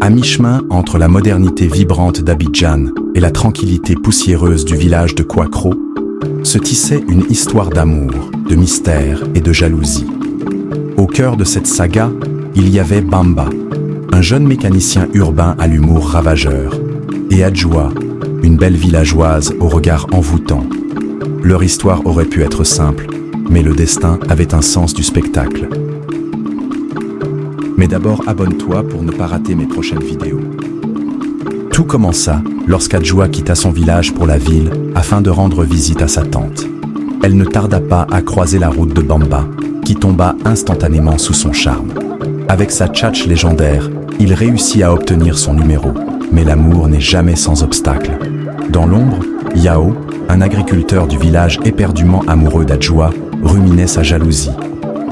À mi-chemin entre la modernité vibrante d'Abidjan et la tranquillité poussiéreuse du village de Kouakro, se tissait une histoire d'amour, de mystère et de jalousie. Au cœur de cette saga, il y avait Bamba, un jeune mécanicien urbain à l'humour ravageur, et Adjoua, une belle villageoise au regard envoûtant. Leur histoire aurait pu être simple, mais le destin avait un sens du spectacle. Mais d'abord, abonne-toi pour ne pas rater mes prochaines vidéos. Tout commença lorsqu'Adjoua quitta son village pour la ville afin de rendre visite à sa tante. Elle ne tarda pas à croiser la route de Bamba, qui tomba instantanément sous son charme. Avec sa tchatche légendaire, il réussit à obtenir son numéro, mais l'amour n'est jamais sans obstacle. Dans l'ombre, Yao, un agriculteur du village éperdument amoureux d'Adjoua, ruminait sa jalousie.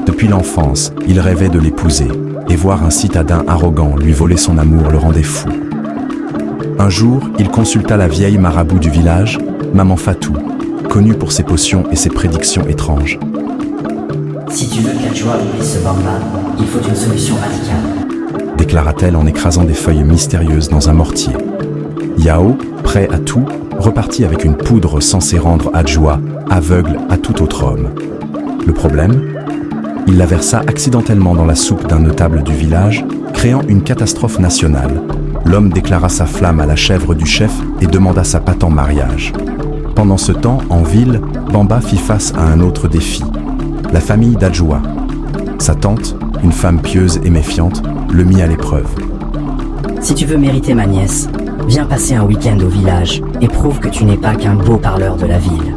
Depuis l'enfance, il rêvait de l'épouser, et voir un citadin arrogant lui voler son amour le rendait fou. Un jour, il consulta la vieille marabout du village, Maman Fatou, connue pour ses potions et ses prédictions étranges. Si tu veux qu'Adjoua oublie ce Bamba, il faut une solution radicale, déclara-t-elle en écrasant des feuilles mystérieuses dans un mortier. Yao, prêt à tout, repartit avec une poudre censée rendre Adjoua aveugle à tout autre homme. Le problème ? Il la versa accidentellement dans la soupe d'un notable du village, créant une catastrophe nationale. L'homme déclara sa flamme à la chèvre du chef et demanda sa patte en mariage. Pendant ce temps, en ville, Bamba fit face à un autre défi. La famille d'Adjoua. Sa tante, une femme pieuse et méfiante, le mit à l'épreuve. Si tu veux mériter ma nièce, viens passer un week-end au village et prouve que tu n'es pas qu'un beau parleur de la ville.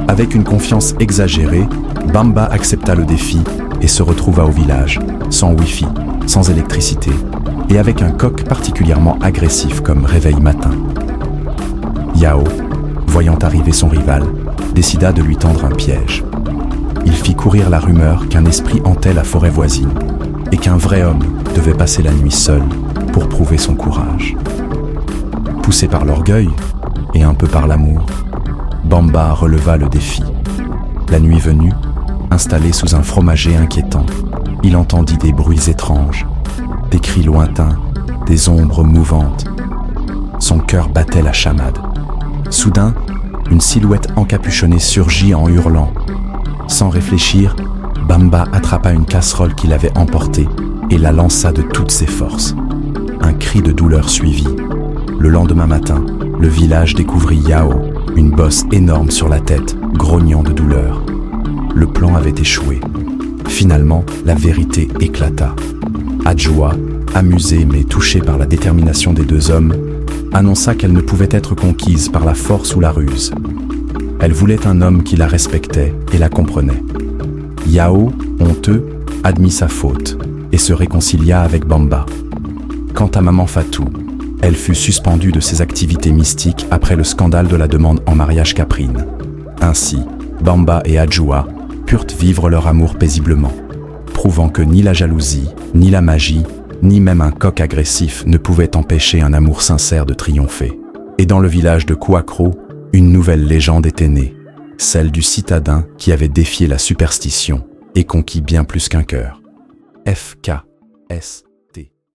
Avec une confiance exagérée, Bamba accepta le défi et se retrouva au village, sans wifi, sans électricité, et avec un coq particulièrement agressif comme réveil matin. Yao, voyant arriver son rival, décida de lui tendre un piège. Il fit courir la rumeur qu'un esprit hantait la forêt voisine, et qu'un vrai homme devait passer la nuit seul pour prouver son courage. Poussé par l'orgueil, et un peu par l'amour, Bamba releva le défi. La nuit venue, installé sous un fromager inquiétant, il entendit des bruits étranges, des cris lointains, des ombres mouvantes. Son cœur battait la chamade. Soudain, une silhouette encapuchonnée surgit en hurlant. Sans réfléchir, Bamba attrapa une casserole qu'il avait emportée et la lança de toutes ses forces. Un cri de douleur suivit. Le lendemain matin, le village découvrit Yao, une bosse énorme sur la tête, grognant de douleur. Le plan avait échoué. Finalement, la vérité éclata. Adjoua, amusée mais touchée par la détermination des deux hommes, annonça qu'elle ne pouvait être conquise par la force ou la ruse. Elle voulait un homme qui la respectait et la comprenait. Yao, honteux, admit sa faute et se réconcilia avec Bamba. Quant à Maman Fatou, elle fut suspendue de ses activités mystiques après le scandale de la demande en mariage caprine. Ainsi, Bamba et Adjoua purent vivre leur amour paisiblement, prouvant que ni la jalousie, ni la magie, ni même un coq agressif ne pouvaient empêcher un amour sincère de triompher. Et dans le village de Kouakro, une nouvelle légende était née, celle du citadin qui avait défié la superstition et conquis bien plus qu'un cœur. FKS